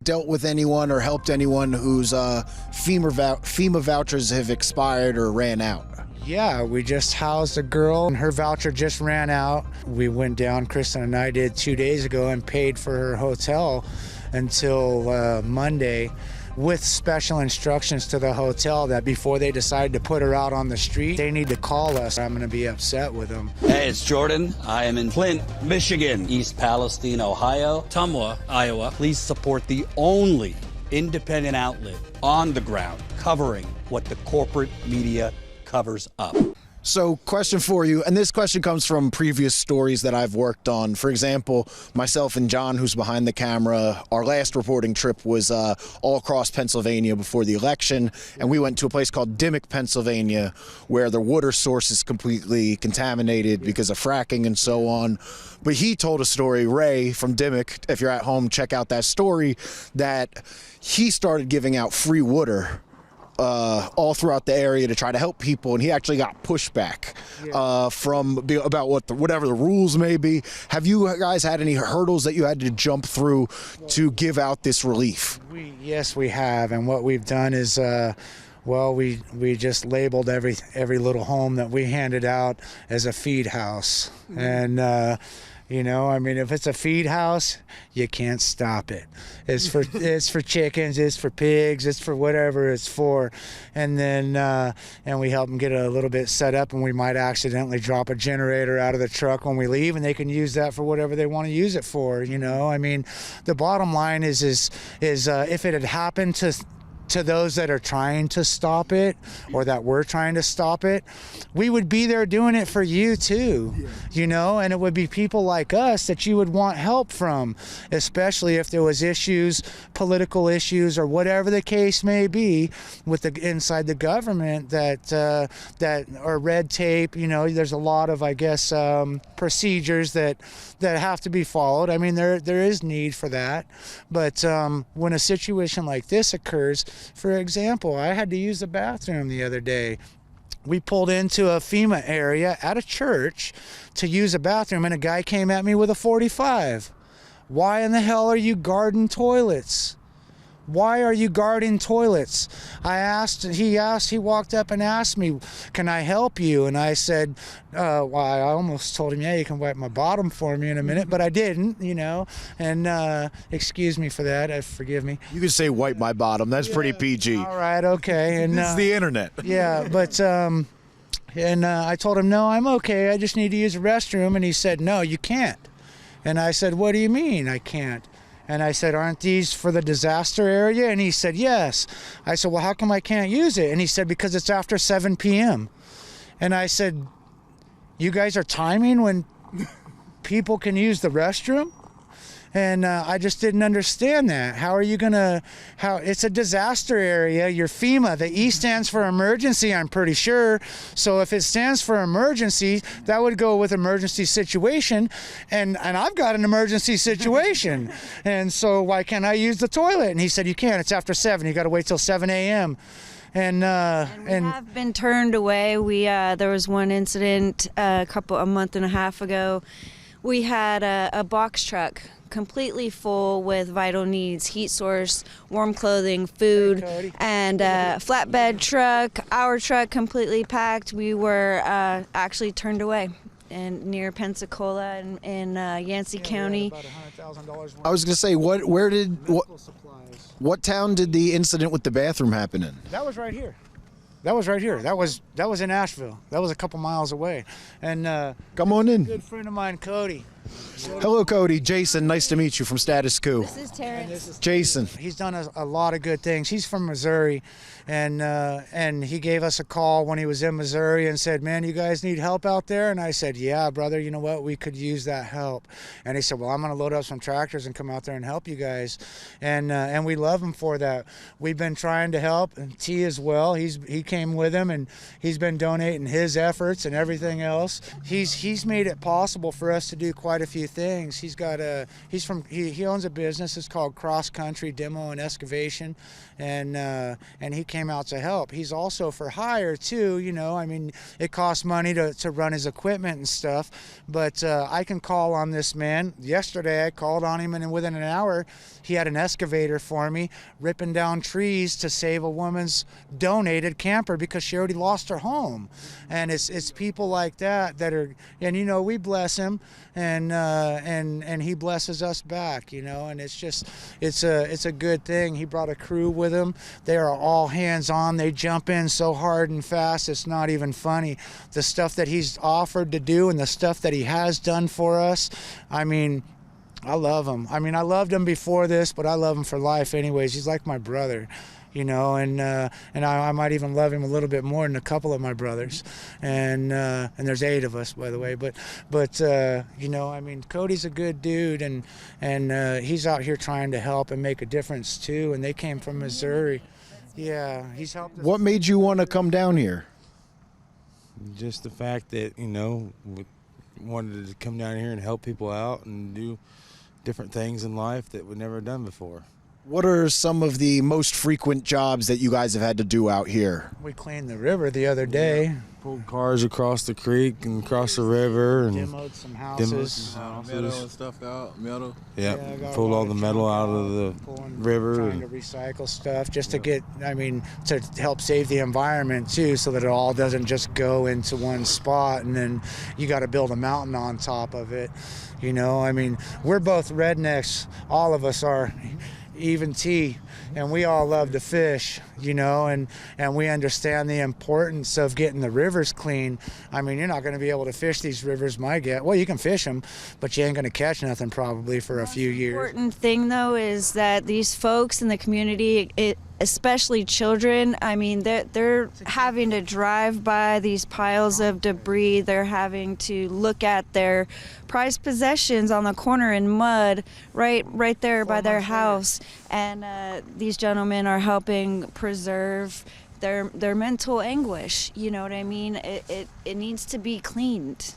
dealt with anyone or helped anyone whose FEMA vouchers have expired or ran out? Yeah, we just housed a girl and her voucher just ran out. We went down, Kristin and I did 2 days ago, and paid for her hotel until Monday, with special instructions to the hotel that before they decide to put her out on the street, they need to call us. I'm going to be upset with them. Hey, it's Jordan. I am in Flint, Michigan, East Palestine, Ohio, Tumwa, Iowa. Please support the only independent outlet on the ground covering what the corporate media covers up. So, question for you, and this question comes from previous stories that I've worked on. For example, myself and John, who's behind the camera, our last reporting trip was all across Pennsylvania before the election, and we went to a place called Dimmock, Pennsylvania, where the water source is completely contaminated because of fracking and so on. But he told a story, Ray from Dimmock, if you're at home, check out that story, that he started giving out free water all throughout the area to try to help people, and he actually got pushback from about whatever the rules may be. Have you guys had any hurdles that you had to jump through to give out this relief? Yes, we have, and what we've done is we just labeled every little home that we handed out as a feed house. And you know, I mean, if it's a feed house, you can't stop it. It's for chickens, it's for pigs, it's for whatever it's for. And then and we help them get a little bit set up, and we might accidentally drop a generator out of the truck when we leave, and they can use that for whatever they want to use it for. You know, I mean, the bottom line is if it had happened to those that are trying to stop it, or that we're trying to stop it, we would be there doing it for you too. You know, and it would be people like us that you would want help from, especially if there was issues, political issues, or whatever the case may be with inside the government that or red tape. You know, there's a lot of, I guess, procedures that have to be followed. I mean, there is need for that, but when a situation like this occurs, for example, I had to use the bathroom the other day. We pulled into a FEMA area at a church to use a bathroom, and a guy came at me with a .45. Why in the hell are you guarding toilets? Why are you guarding toilets? He walked up and asked me, can I help you? And I said, well, I almost told him, yeah, you can wipe my bottom for me in a minute, but I didn't, you know, and excuse me for that, forgive me. You can say wipe my bottom, that's pretty PG. All right, okay. And it's the internet. Yeah, but, and I told him, no, I'm okay, I just need to use the restroom, and he said, no, you can't. And I said, what do you mean I can't? And I said, aren't these for the disaster area? And he said, yes. I said, well, how come I can't use it? And he said, because it's after 7 p.m. And I said, you guys are timing when people can use the restroom? And I just didn't understand that. How are you gonna, it's a disaster area, you're FEMA. The E stands for emergency, I'm pretty sure. So if it stands for emergency, that would go with emergency situation. And I've got an emergency situation. And so why can't I use the toilet? And he said, you can't, it's after 7, you gotta wait till 7 a.m. And we have been turned away. There was one incident a month and a half ago. We had a box truck completely full with vital needs, heat source, warm clothing, food, and flatbed truck, our truck completely packed. We were actually turned away and near Pensacola in Yancey County. About $100,000 I was going to say, what town did the incident with the bathroom happen in? That was right here. That was in Asheville. That was a couple miles away. And come on in. A good friend of mine, Cody. Hello, Cody. Jason, nice to meet you from Status Coup. This is Terrance. Jason. He's done a lot of good things. He's from Missouri, and he gave us a call when he was in Missouri and said, man, you guys need help out there? And I said, yeah, brother, you know what? We could use that help. And he said, well, I'm going to load up some tractors and come out there and help you guys. And we love him for that. We've been trying to help, and T as well. He came with him, and he's been donating his efforts and everything else. He's made it possible for us to do quite quite a few things. He owns a business. It's called Cross Country Demo and Excavation, and he came out to help. He's also for hire too. I mean, it costs money to run his equipment and stuff, but I can call on this man. Yesterday I called on him, and within an hour he had an excavator for me ripping down trees to save a woman's donated camper because she already lost her home. And it's people like that are, and we bless him, and he blesses us back, and it's a good thing. He brought a crew with him. They are all hands on. They jump in so hard and fast, it's not even funny. The stuff that he's offered to do and the stuff that he has done for us, I mean, I love him. I mean, I loved him before this, but I love him for life anyways. He's like my brother, and I might even love him a little bit more than a couple of my brothers, and there's 8 of us, by the way. But I mean, Cody's a good dude, and he's out here trying to help and make a difference too. And they came from Missouri. Yeah, he's helped us. What made you want to come down here? Just the fact that we wanted to come down here and help people out and do different things in life that we've never done before. What are some of the most frequent jobs that you guys have had to do out here? We cleaned the river the other day. Pulled cars across the creek and across the river and Demoed some houses. Metal and stuff out, metal. Yeah, got pulled a lot all of the metal junk out of the river. Trying to recycle stuff just to to help save the environment too, so that it all doesn't just go into one spot and then you got to build a mountain on top of it. I mean, we're both rednecks. All of us are. Even T, and we all love to fish, and we understand the importance of getting the rivers clean. I mean, you're not going to be able to fish these rivers, well, you can fish them, but you ain't going to catch nothing probably for a few years. The important thing, though, is that these folks in the community, especially children, I mean, they're having to drive by these piles of debris. They're having to look at their prized possessions on the corner in mud right there by their house. And these gentlemen are helping preserve their mental anguish. You know what I mean? It needs to be cleaned.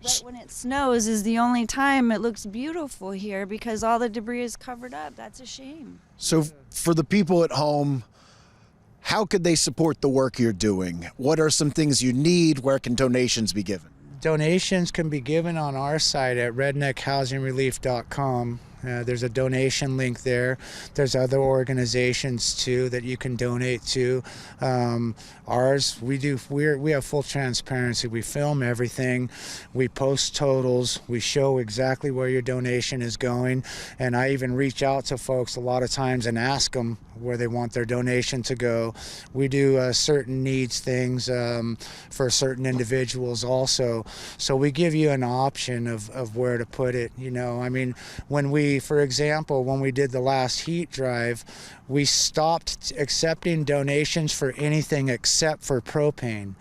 Right when it snows is the only time it looks beautiful here because all the debris is covered up. That's a shame. So for the people at home, how could they support the work you're doing? What are some things you need? Where can donations be given? Donations can be given on our site at redneckhousingrelief.com. There's a donation link there. There's other organizations too that you can donate to. Ours, we have full transparency. We film everything. We post totals. We show exactly where your donation is going. And I even reach out to folks a lot of times and ask them where they want their donation to go. We do certain needs things for certain individuals also. So we give you an option of where to put it. I mean, for example, when we did the last heat drive, we stopped accepting donations for anything except for propane.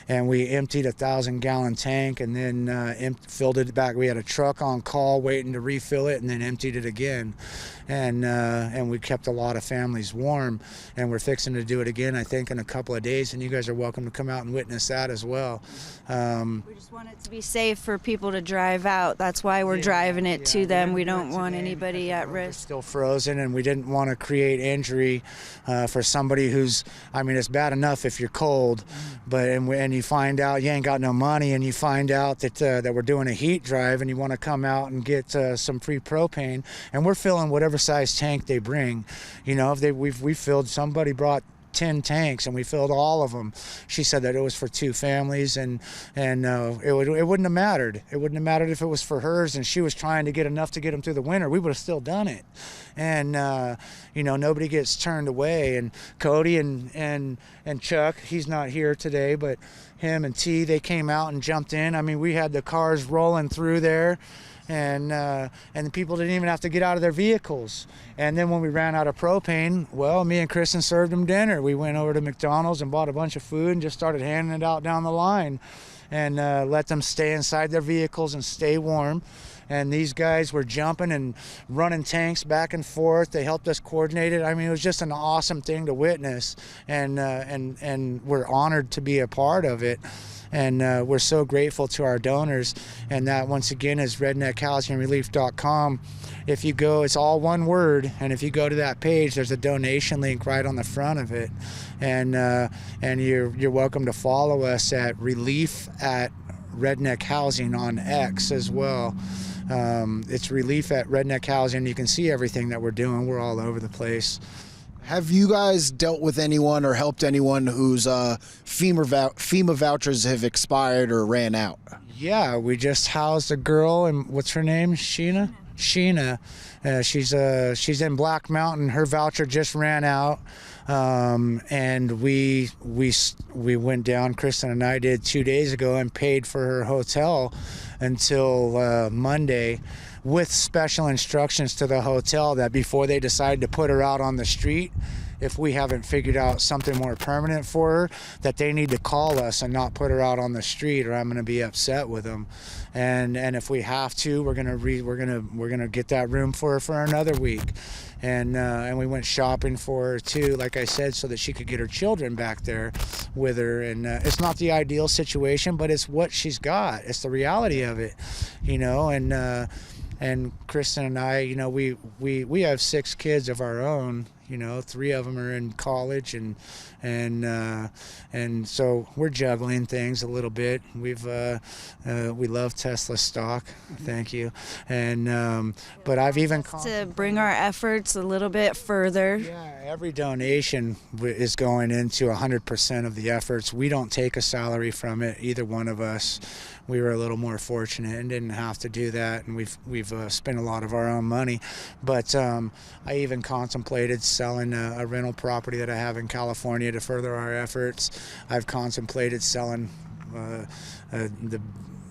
And we emptied a 1,000-gallon tank and then filled it back. We had a truck on call waiting to refill it and then emptied it again. And we kept a lot of families warm. And we're fixing to do it again, I think, in a couple of days. And you guys are welcome to come out and witness that as well. We just want it to be safe for people to drive out. That's why we're driving it to them. We don't want anybody at risk. Still frozen, and we didn't want to create injury for somebody who's, I mean, it's bad enough if you're cold, but and you find out you ain't got no money, and you find out that we're doing a heat drive, and you want to come out and get some free propane, and we're filling whatever size tank they bring. If we filled, somebody brought 10 tanks and we filled all of them. She said that it was for 2 families, and it wouldn't have mattered. It wouldn't have mattered if it was for hers and she was trying to get enough to get them through the winter. We would have still done it. And nobody gets turned away. And Cody and Chuck, he's not here today, but him and T, they came out and jumped in. I mean, we had the cars rolling through there. And the people didn't even have to get out of their vehicles. And then when we ran out of propane, well, me and Kristin served them dinner. We went over to McDonald's and bought a bunch of food and just started handing it out down the line, and let them stay inside their vehicles and stay warm. and these guys were jumping and running tanks back and forth. They helped us coordinate it. I mean, it was just an awesome thing to witness, and we're honored to be a part of it. And we're so grateful to our donors, and that once again is redneckhousingrelief.com. If you go, it's all one word, and if you go to that page, there's a donation link right on the front of it, and you're welcome to follow us at Relief at Redneck Housing on X as well. It's Relief at Redneck Housing. You can see everything that we're doing. We're all over the place. Have you guys dealt with anyone or helped anyone whose FEMA vouchers have expired or ran out? Yeah, we just housed a girl, and what's her name? Sheena. She's in Black Mountain. Her voucher just ran out, and we went down. Kristin and I did 2 days ago and paid for her hotel until Monday, with special instructions to the hotel that before they decide to put her out on the street, if we haven't figured out something more permanent for her, that they need to call us and not put her out on the street, or I'm going to be upset with them. And if we have to, we're gonna get that room for her for another week. And we went shopping for her too, like I said, so that she could get her children back there with her. And it's not the ideal situation, but it's what she's got. It's the reality of it, you know. And Kristin and I, you know, we have 6 kids of our own. You know, 3 of them are in college, and so we're juggling things a little bit. We love Tesla stock, thank you, and but I've even to bring our efforts a little bit further. Yeah, every donation is going into 100% of the efforts. We don't take a salary from it, either one of us. We were a little more fortunate and didn't have to do that, and we've spent a lot of our own money. But I even contemplated selling a rental property that I have in California to further our efforts. I've contemplated selling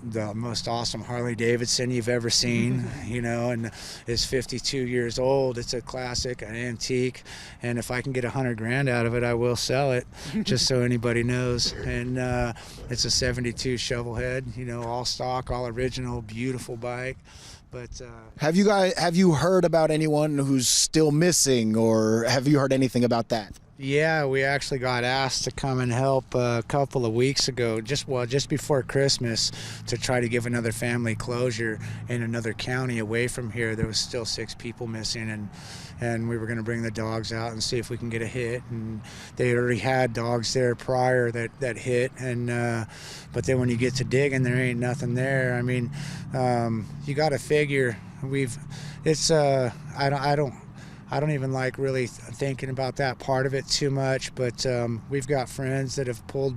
the most awesome Harley Davidson you've ever seen, you know, and it's 52 years old. It's a classic, an antique, and if I can get $100,000 out of it, I will sell it, just so anybody knows. And it's a 72 shovelhead, you know, all stock, all original, beautiful bike. But have you heard about anyone who's still missing, or have you heard anything about that? Yeah, we actually got asked to come and help a couple of weeks ago, just before Christmas, to try to give another family closure in another county away from here. There was still 6 people missing, and we were going to bring the dogs out and see if we can get a hit. And they already had dogs there prior that hit, and but then when you get to digging, there ain't nothing there. I mean, you got to figure I don't even like really thinking about that part of it too much, but we've got friends that have pulled,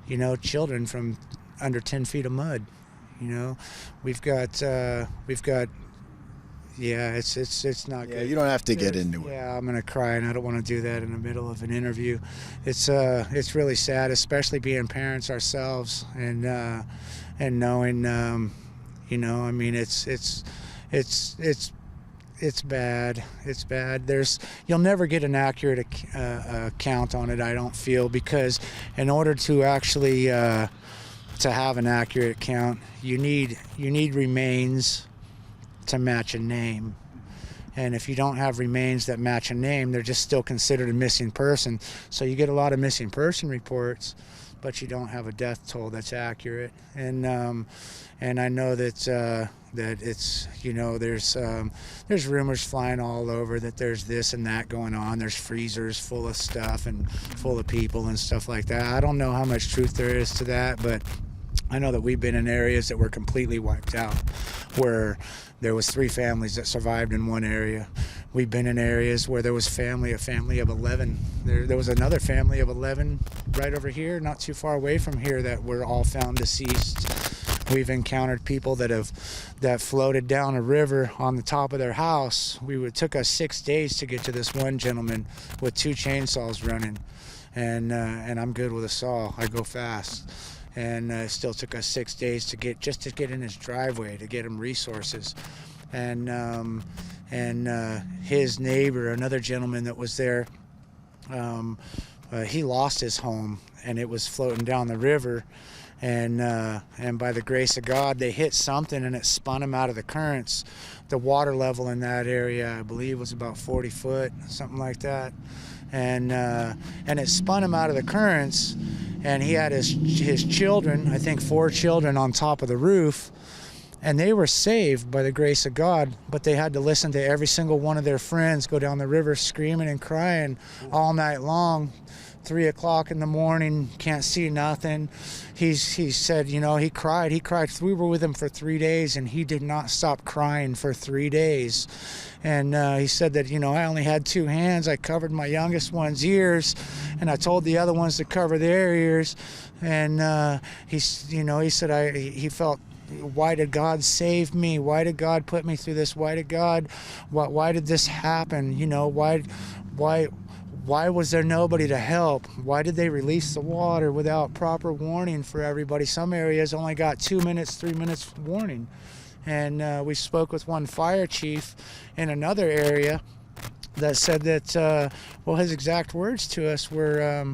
you know, children from under 10 feet of mud. You know, we've got yeah, it's not good. Yeah, you don't have to get into it. Yeah, I'm gonna cry, and I don't want to do that in the middle of an interview. It's really sad, especially being parents ourselves, and knowing, you know, I mean, it's bad. It's bad. You'll never get an accurate account on it, I don't feel, because in order to actually to have an accurate count, you need remains to match a name. And if you don't have remains that match a name, they're just still considered a missing person. So you get a lot of missing person reports, but you don't have a death toll that's accurate. And I know that it's, you know, there's rumors flying all over that there's this and that going on. There's freezers full of stuff and full of people and stuff like that. I don't know how much truth there is to that, but I know that we've been in areas that were completely wiped out, where there was 3 families that survived in one area. We've been in areas where there was a family of 11. There was another family of 11 right over here, not too far away from here, that were all found deceased. We've encountered people that floated down a river on the top of their house. It took us 6 days to get to this one gentleman with 2 chainsaws running, and I'm good with a saw. I go fast. And it still took us 6 days to get in his driveway, to get him resources. And his neighbor, another gentleman that was there, he lost his home, and it was floating down the river. and by the grace of God, they hit something and it spun them out of the currents. The water level in that area, I believe, was about 40 foot, something like that, and it spun him out of the currents. And he had his children, I think 4 children, on top of the roof. And they were saved by the grace of God, but they had to listen to every single one of their friends go down the river screaming and crying all night long. 3 o'clock in the morning, can't see nothing. He said, you know, he cried. We were with him for 3 days, and he did not stop crying for 3 days. And he said that, you know, I only had 2 hands. I covered my youngest one's ears, and I told the other ones to cover their ears. And he said he felt, why did God save me? Why did God put me through this? Why did this happen? You know, why was there nobody to help? Why did they release the water without proper warning for everybody? Some areas only got 2 minutes, 3 minutes warning. And we spoke with one fire chief in another area that said that, his exact words to us were,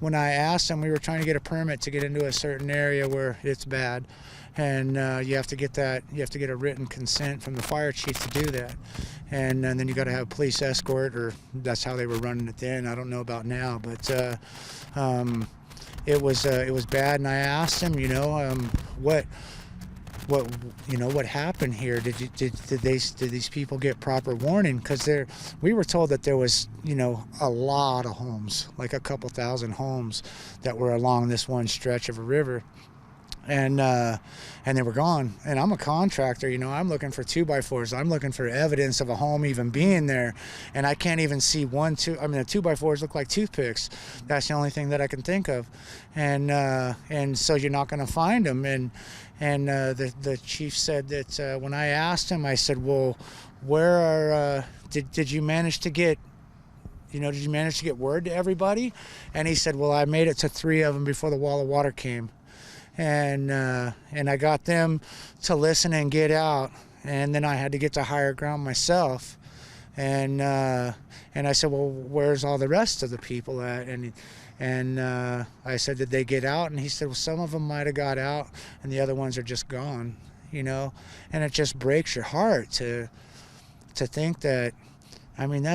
when I asked him, we were trying to get a permit to get into a certain area where it's bad. And you have to get a written consent from the fire chief to do that, and then you got to have a police escort, or that's how they were running it then. I don't know about now, but it was bad. And I asked him, you know, what happened here? Did these people get proper warning? Because we were told that there was, you know, a lot of homes, like a couple thousand homes that were along this one stretch of a river. And they were gone. And I'm a contractor, you know, I'm looking for 2x4s. I'm looking for evidence of a home even being there. And I can't even see the 2x4s look like toothpicks. That's the only thing that I can think of. And so you're not going to find them. And the chief said that when I asked him, I said, well, where are, did you manage to get word to everybody? And he said, well, I made it to 3 of them before the wall of water came. And I got them to listen and get out, and then I had to get to higher ground myself, and I said, well, where's all the rest of the people at? And I said, did they get out? And he said, well, some of them might have got out, and the other ones are just gone, you know. And it just breaks your heart to think that, I mean,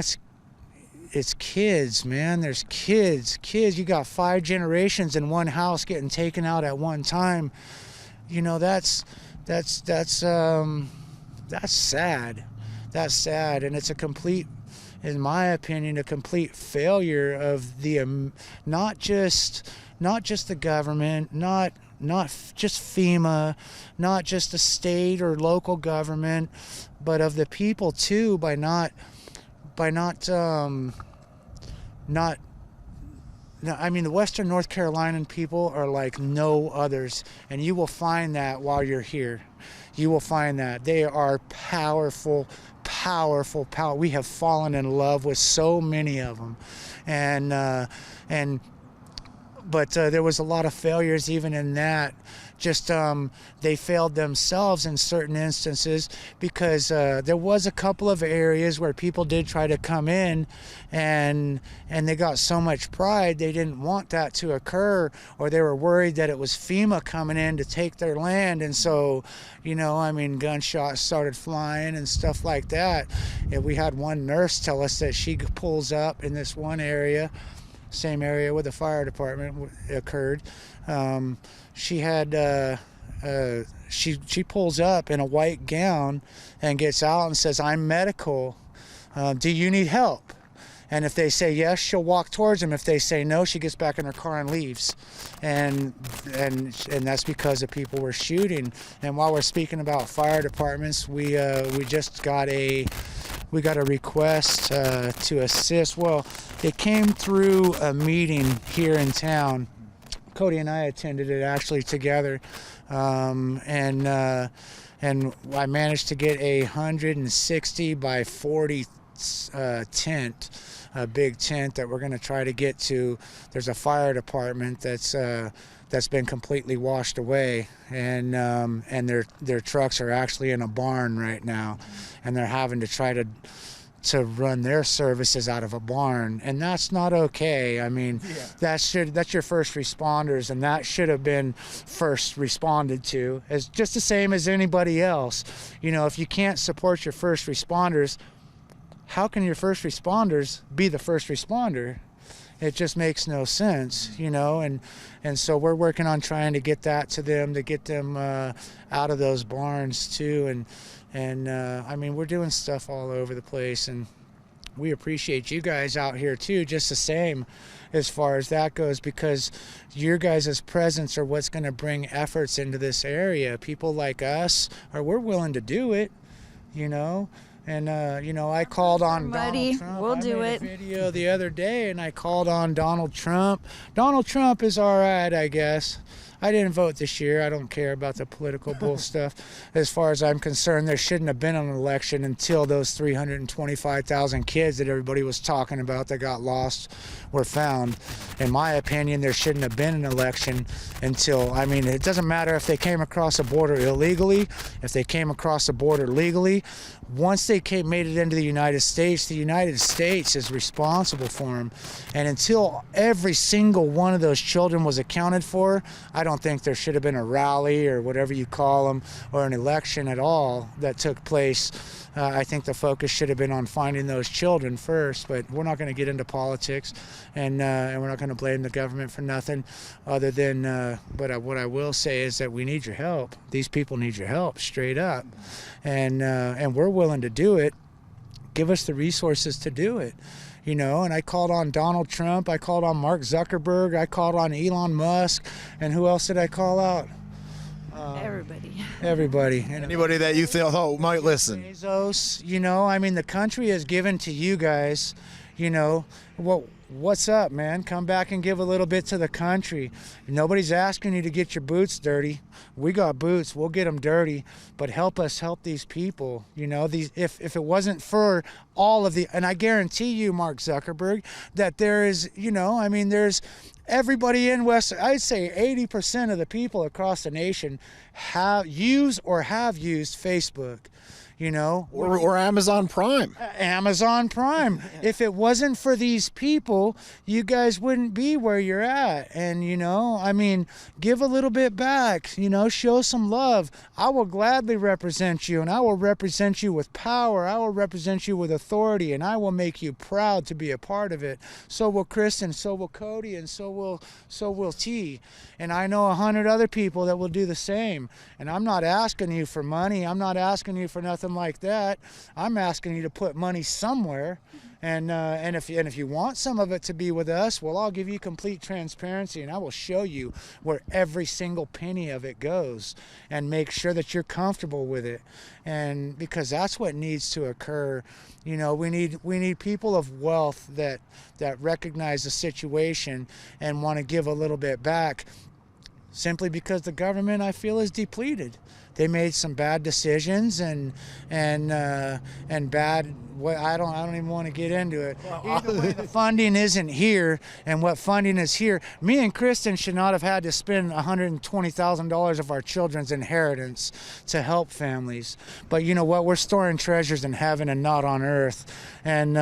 it's kids, man. There's kids. You got 5 generations in one house getting taken out at one time. You know, that's sad. That's sad, and it's in my opinion, a complete failure of the not just the government, not just FEMA, not just the state or local government, but of the people too, by not I mean, the Western North Carolinian people are like no others, and you will find that while you're here. You will find that they are powerful. We have fallen in love with so many of them, but there was a lot of failures even in that. Just they failed themselves in certain instances, because there was a couple of areas where people did try to come in, and they got so much pride they didn't want that to occur, or they were worried that it was FEMA coming in to take their land. And so, you know, I mean, gunshots started flying and stuff like that. And we had one nurse tell us that she pulls up in this one area, same area where the fire department occurred. She had she pulls up in a white gown and gets out and says, "I'm medical. Do you need help?" And if they say yes, she'll walk towards them. If they say no, she gets back in her car and leaves. And that's because the people were shooting. And while we're speaking about fire departments, we just got a request to assist. Well, it came through a meeting here in town. Cody and I attended it actually together, and I managed to get a 160 by 40 tent, a big tent that we're going to try to get to. There's a fire department that's been completely washed away, and their trucks are actually in a barn right now, and they're having to try to to run their services out of a barn, and that's not okay. I mean, that's your first responders, and that should have been first responded to, as just the same as anybody else. You know, if you can't support your first responders, how can your first responders be the first responder? It just makes no sense, you know, and so we're working on trying to get that to them, to get them out of those barns too, and I mean, we're doing stuff all over the place, and we appreciate you guys out here too, just the same as far as that goes, because your guys' presence are what's going to bring efforts into this area. People like us, we're willing to do it, you know. And, you know, I called on Donald Trump. We'll do it. I made a video the other day, and I called on Donald Trump. Donald Trump is all right, I guess. I didn't vote this year. I don't care about the political bull stuff. As far as I'm concerned, there shouldn't have been an election until those 325,000 kids that everybody was talking about that got lost were found. In my opinion, there shouldn't have been an election until, I mean, it doesn't matter if they came across the border illegally, if they came across the border legally. Once they made it into the United States is responsible for them. And until every single one of those children was accounted for, I don't think there should have been a rally or whatever you call them, or an election at all that took place. I think the focus should have been on finding those children first, but we're not going to get into politics, and we're not going to blame the government for nothing other than, but what I will say is that we need your help. These people need your help, straight up, and we're willing to do it. Give us the resources to do it. You know, and I called on Donald Trump, I called on Mark Zuckerberg, I called on Elon Musk, and who else did I call out? Everybody. Anybody that you thought might listen. Bezos, you know, I mean, the country has given to you guys, you know, what's up, man? Come back and give a little bit to the country. Nobody's asking you to get your boots dirty. We got boots, we'll get them dirty, but help us help these people. You know, if it wasn't for all of the, and I guarantee you, Mark Zuckerberg, that there is, you know, I mean, there's everybody in I'd say 80% of the people across the nation have used Facebook. You know, or Amazon Prime. Amazon Prime. If it wasn't for these people, you guys wouldn't be where you're at. And, you know, I mean, give a little bit back, you know, show some love. I will gladly represent you, and I will represent you with power. I will represent you with authority, and I will make you proud to be a part of it. So will Kristin, so will Cody, and so will T. And I know 100 other people that will do the same. And I'm not asking you for money. I'm not asking you for nothing like that. I'm asking you to put money somewhere, and if you want some of it to be with us, well, I'll give you complete transparency, and I will show you where every single penny of it goes, and make sure that you're comfortable with it. And because that's what needs to occur. You know, we need people of wealth that recognize the situation and want to give a little bit back, simply because the government, I feel, is depleted. They made some bad decisions and bad. I don't even want to get into it. Either way, the funding isn't here, and what funding is here. Me and Kristin should not have had to spend $120,000 of our children's inheritance to help families. But you know what? We're storing treasures in heaven and not on earth. And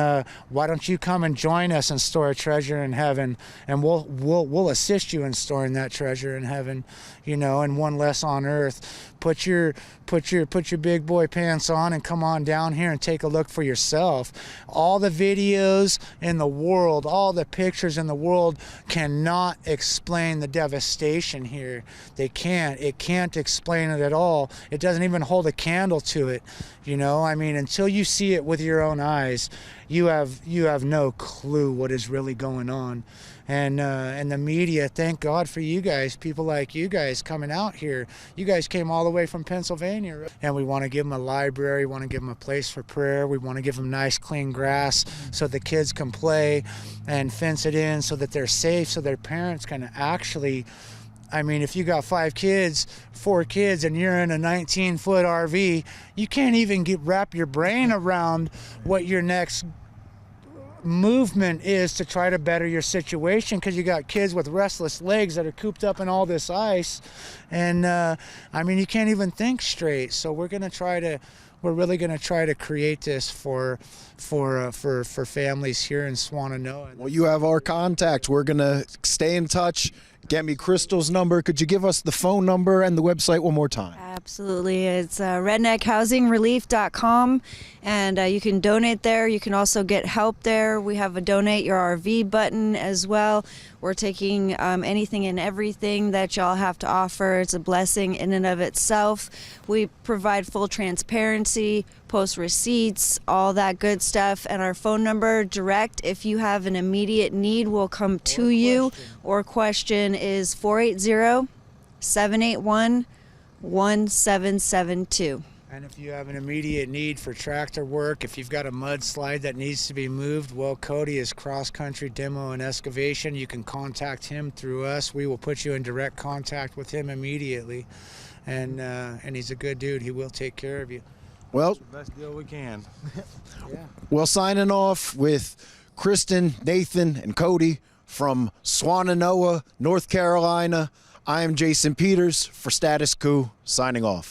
why don't you come and join us and store a treasure in heaven, and we'll assist you in storing that treasure in heaven. You know, and one less on earth. Put your big boy pants on and come on down here and take a look for yourself. All the videos in the world, all the pictures in the world cannot explain the devastation here. They can't. It can't explain it at all. It doesn't even hold a candle to it. You know, I mean, until you see it with your own eyes, you have no clue what is really going on. And the media, thank God for you guys, people like you guys coming out here. You guys came all the way from Pennsylvania. And we want to give them a library, want to give them a place for prayer. We want to give them nice, clean grass so the kids can play, and fence it in so that they're safe, so their parents can actually, I mean, if you got 4 kids, and you're in a 19-foot RV, you can't even wrap your brain around what your next movement is to try to better your situation, because you got kids with restless legs that are cooped up in all this ice, and I mean, you can't even think straight. So we're gonna try to we're really going to try to create this for families here in Swannanoa. Well, you have our contact. We're going to stay in touch. Get me Crystal's number. Could you give us the phone number and the website one more time? Absolutely. It's redneckhousingrelief.com, and you can donate there. You can also get help there. We have a donate your RV button as well. We're taking anything and everything that y'all have to offer. It's a blessing in and of itself. We provide full transparency, post receipts, all that good stuff, and our phone number direct if you have an immediate need will come to you or question is 480-781-1772. And if you have an immediate need for tractor work, if you've got a mudslide that needs to be moved, well, Cody is cross-country demo and excavation. You can contact him through us. We will put you in direct contact with him immediately. And he's a good dude. He will take care of you. Well, Best deal we can. Yeah. well, signing off with Kristin, Nathan, and Cody from Swannanoa, North Carolina. I am Jason Peters for Status Coup, signing off.